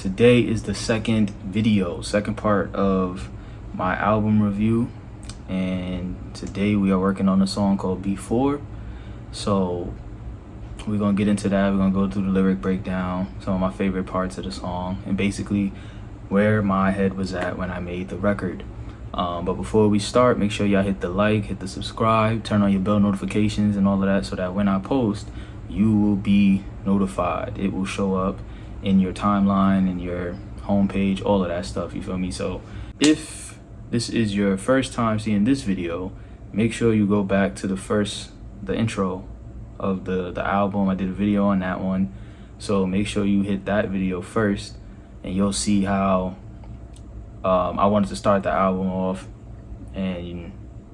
Today is the second part of my album review, and today we are working on a song called Before. So we're gonna get into that. We're gonna go through the lyric breakdown, some of my favorite parts of the song, and basically where my head was at when I made the record. But before we start, make sure y'all hit the like, hit the subscribe, turn on your bell notifications and all of that, so that when I post, you will be notified. It will show up in your timeline, in your homepage, all of that stuff, you feel me? So if this is your first time seeing this video, make sure you go back to the intro of the album. I did a video on that one, so make sure you hit that video first, and you'll see how I wanted to start the album off, and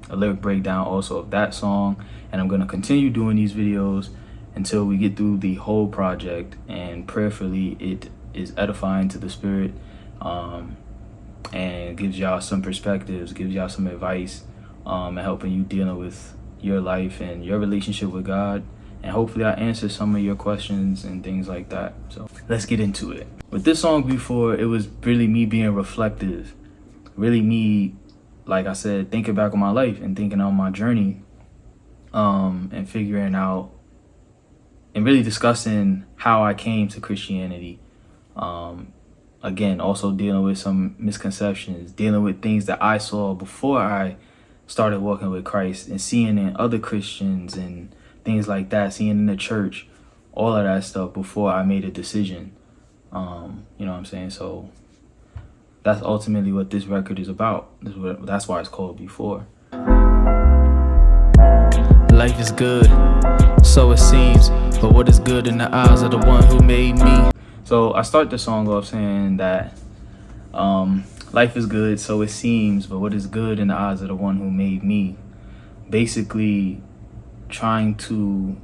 a lyric breakdown also of that song. And I'm gonna continue doing these videos until we get through the whole project, and prayerfully it is edifying to the spirit, and gives y'all some perspectives, gives y'all some advice, and helping you dealing with your life and your relationship with God. And hopefully I answer some of your questions and things like that. So let's get into it. With this song Before, it was really me being reflective, really me, like I said, thinking back on my life and thinking on my journey, and figuring out and really discussing how I came to Christianity. Again, also dealing with some misconceptions, dealing with things that I saw before I started walking with Christ, and seeing in other Christians and things like that, seeing in the church, all of that stuff before I made a decision. You know what I'm saying? So that's ultimately what this record is about. That's why it's called Before. Life is good, so it seems, but what is good in the eyes of the one who made me? So I start the song off saying that life is good, so it seems, but what is good in the eyes of the one who made me? Basically trying to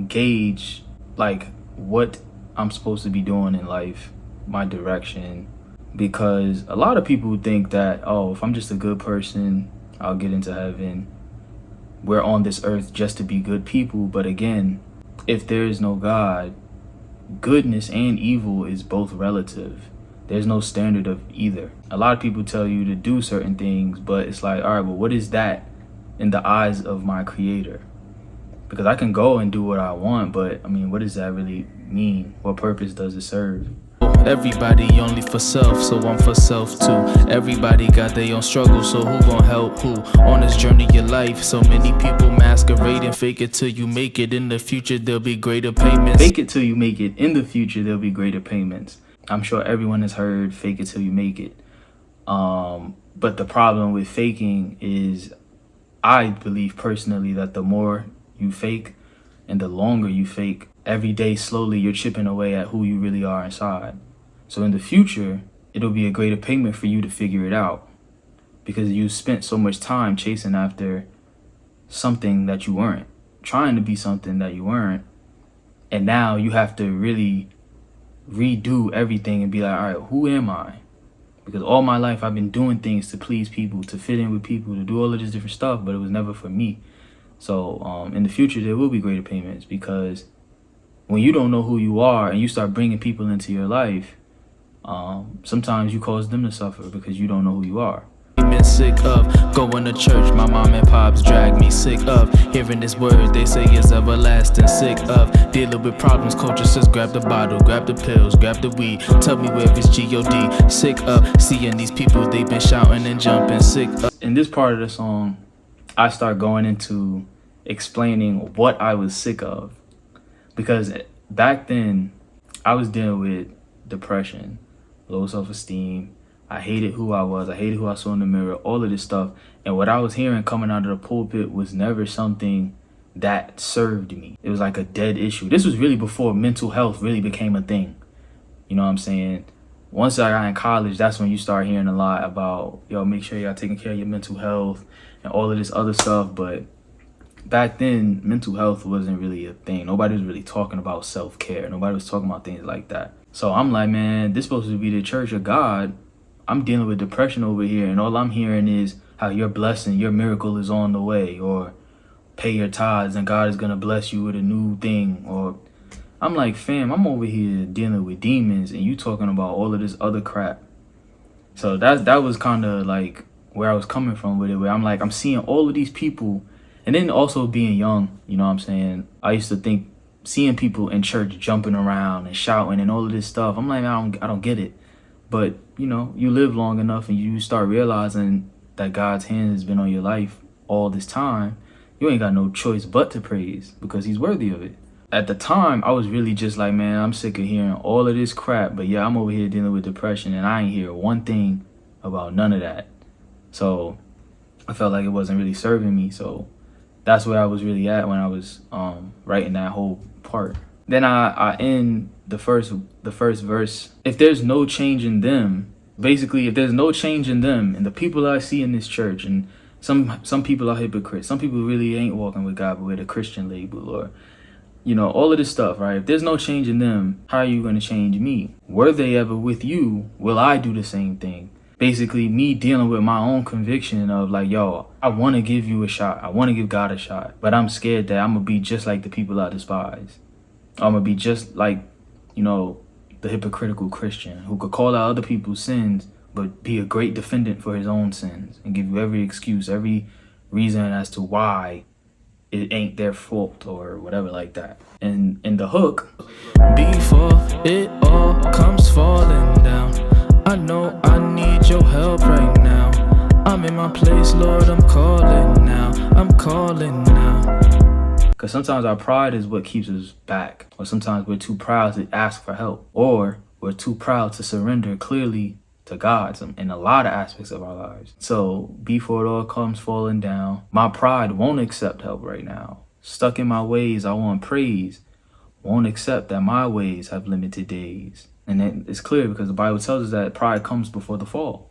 gauge like what I'm supposed to be doing in life, my direction, because a lot of people think that, oh, if I'm just a good person, I'll get into heaven. We're on this earth just to be good people. But again, if there is no God, goodness and evil is both relative. There's no standard of either. A lot of people tell you to do certain things, but it's like, all right, well, what is that in the eyes of my creator? Because I can go and do what I want, but I mean, what does that really mean? What purpose does it serve? Everybody only for self, so I'm for self too. Everybody got their own struggle, so who gon' help who? On this journey of life, so many people masquerading. Fake it till you make it. In the future, there'll be greater payments. Fake it till you make it. In the future, there'll be greater payments. I'm sure everyone has heard fake it till you make it. But the problem with faking is, I believe personally that the more you fake and the longer you fake, every day slowly you're chipping away at who you really are inside. So in the future, it'll be a greater payment for you to figure it out, because you spent so much time chasing after something that you weren't, trying to be something that you weren't, and now you have to really redo everything and be like, all right, who am I? Because all my life I've been doing things to please people, to fit in with people, to do all of this different stuff, but it was never for me. So in the future, there will be greater payments, because when you don't know who you are and you start bringing people into your life, sometimes you cause them to suffer because you don't know who you are. Been sick of going to church, my mom and pops drag me. Sick of hearing this word they say is everlasting. Sick of dealing with problems, culture says grab the bottle, grab the pills, grab the weed, tell me where it's G-O-D. Sick of seeing these people, they've been shouting and jumping. Sick of. In this part of the song, I start going into explaining what I was sick of, because back then I was dealing with depression, low self-esteem. I hated who I was. I hated who I saw in the mirror, all of this stuff. And what I was hearing coming out of the pulpit was never something that served me. It was like a dead issue. This was really before mental health really became a thing. You know what I'm saying? Once I got in college, that's when you start hearing a lot about, yo, make sure y'all taking care of your mental health and all of this other stuff. But back then, mental health wasn't really a thing. Nobody was really talking about self-care. Nobody was talking about things like that. So I'm like, man, this is supposed to be the church of God. I'm dealing with depression over here, and all I'm hearing is how your blessing, your miracle is on the way, or pay your tithes and God is going to bless you with a new thing, or I'm like, fam, I'm over here dealing with demons and you talking about all of this other crap. So that was kind of like where I was coming from with it, where I'm like, I'm seeing all of these people, and then also being young, you know what I'm saying? I used to think seeing people in church jumping around and shouting and all of this stuff, I'm like, I don't get it. But, you know, you live long enough and you start realizing that God's hand has been on your life all this time. You ain't got no choice but to praise because he's worthy of it. At the time, I was really just like, man, I'm sick of hearing all of this crap. But yeah, I'm over here dealing with depression and I ain't hear one thing about none of that. So I felt like it wasn't really serving me. So that's where I was really at when I was writing that whole part. Then I end the first verse. If there's no change in them, basically, if there's no change in them and the people I see in this church, and some people are hypocrites, some people really ain't walking with God but with a Christian label, or you know, all of this stuff, right? If there's no change in them, how are you going to change me? Were they ever with you? Will I do the same thing? Basically, me dealing with my own conviction of like, yo, I want to give you a shot. I want to give God a shot. But I'm scared that I'm going to be just like the people I despise. I'm going to be just like, you know, the hypocritical Christian who could call out other people's sins, but be a great defendant for his own sins and give you every excuse, every reason as to why it ain't their fault or whatever like that. And in the hook, Before it all comes falling down, I know I need your help right now. I'm in my place, Lord, I'm calling now. I'm calling now. because sometimes our pride is what keeps us back, or sometimes we're too proud to ask for help, or we're too proud to surrender clearly to God in a lot of aspects of our lives. So before it all comes falling down, my pride won't accept help right now. Stuck in my ways, I want praise. Won't accept that my ways have limited days. And it's clear because the Bible tells us that pride comes before the fall.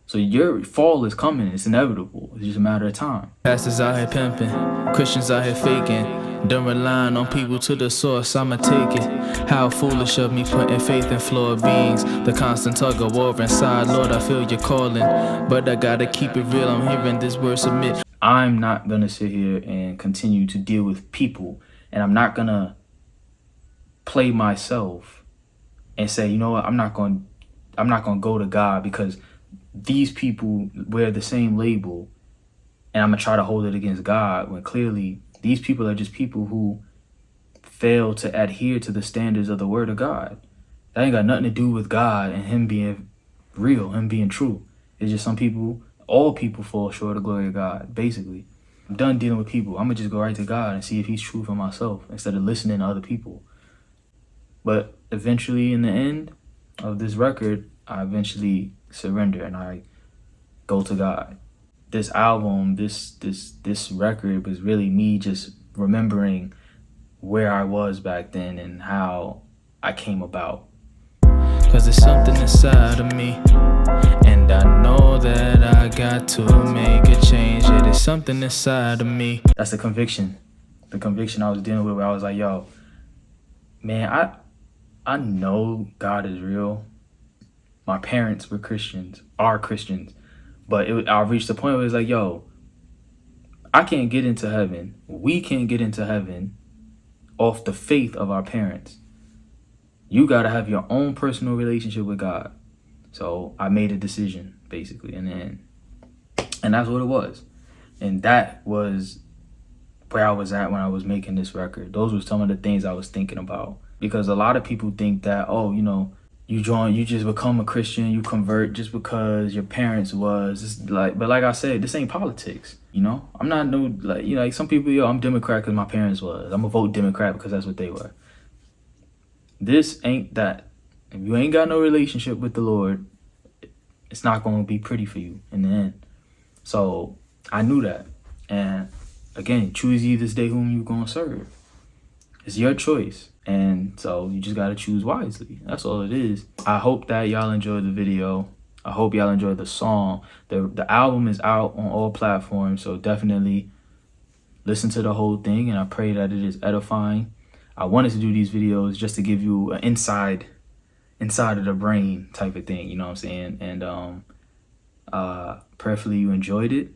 So your fall is coming. It's inevitable. It's just a matter of time. Pastors out here pimping, Christians out here faking. Done relying on people to the source, I'ma take it. How foolish of me putting faith in flawed beings. The constant tug of war inside, Lord, I feel your calling. But I gotta keep it real, I'm hearing this word submit. I'm not going to sit here and continue to deal with people. And I'm not going to play myself and say, you know what, I'm not going to go to God because these people wear the same label and I'm going to try to hold it against God, when clearly these people are just people who fail to adhere to the standards of the word of God. That ain't got nothing to do with God and him being real, him being true. It's just some people, all people fall short of the glory of God, basically. I'm done dealing with people. I'm going to just go right to God and see if he's true for myself instead of listening to other people. But eventually, in the end of this record, I eventually surrender and I go to God. This album, this record was really me just remembering where I was back then and how I came about. Cause there's something inside of me, and I know that I got to make a change. Yeah, there's something inside of me. That's the conviction I was dealing with, where I was like, yo, man, I know God is real. My parents were Christians, are Christians. But I reached the point where it's like, yo, I can't get into heaven. We can't get into heaven off the faith of our parents. You got to have your own personal relationship with God. So I made a decision, basically, and that's what it was. And that was where I was at when I was making this record. Those were some of the things I was thinking about. Because a lot of people think that, oh, you know, you just become a Christian, you convert just because your parents was. It's like, but like I said, this ain't politics. You know, I'm not no, like, you know, like some people, yo, I'm Democrat because my parents was. I'm gonna vote Democrat because that's what they were. This ain't that. If you ain't got no relationship with the Lord, it's not gonna be pretty for you in the end. So I knew that. And again, choose ye this day whom you gonna serve. It's your choice. And so you just got to choose wisely. That's all it is. I hope that y'all enjoyed the video. I hope y'all enjoyed the song. The album is out on all platforms, so definitely listen to the whole thing, and I pray that it is edifying. I wanted to do these videos just to give you an inside of the brain type of thing, you know what I'm saying? And prayerfully you enjoyed it.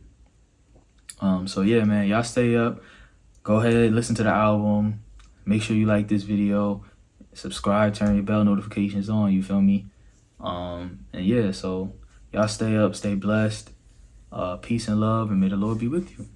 So yeah, man, y'all stay up. Go ahead, listen to the album. Make sure you like this video. subscribe, turn your bell notifications on, you feel me? And yeah, so y'all stay up, stay blessed. Peace and love, and may the Lord be with you.